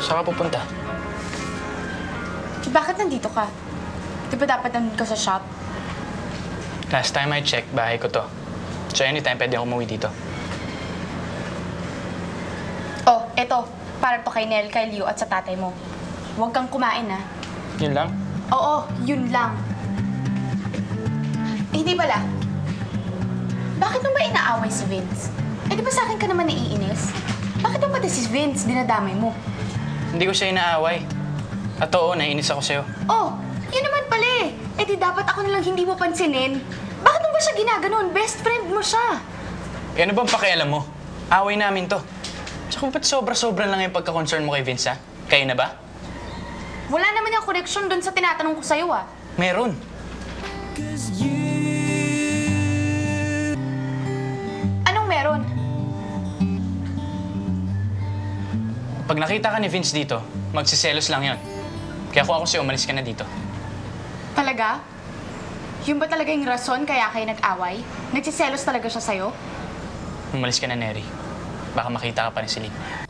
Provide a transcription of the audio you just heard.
Saan ka pupunta? Bakit nandito ka? Di ba dapat nandun ka sa shop? Last time I checked, bahay ko to. So anytime pwede ako umuwi dito. Oh, eto. Para to kay Nel, kay Liu at sa tatay mo. Huwag kang kumain, ha? Yun lang? Oo, yun lang. Eh, hindi pala. Bakit mo ba inaaway si Vince? Eh, di ba sa akin ka naman naiinis? Bakit mo pati si Vince dinadamay mo? Hindi ko siya inaaway. At oo, naiinis ako sa'yo. Oh, yun naman pala eh. Eh, di dapat ako nalang hindi mo pansinin. Bakit mo ba siya ginaganon? Best friend mo siya. Eh, ano bang pakialam mo? Away namin to. Tsaka ba't sobra-sobra lang yung pagka-concern mo kay Vince, ha? Kayo na ba? Wala naman yung connection dun sa tinatanong ko sa'yo, ah. Meron. Anong meron? Pag nakita ka ni Vince dito, magsiselos lang yon. Kaya kung ako sa'yo, umalis ka na dito. Talaga? Yun ba talaga yung rason kaya kayo nag-away? Nagsiselos talaga siya sa'yo? Umalis ka na, Neri. Baka makita ka pa ni Celine.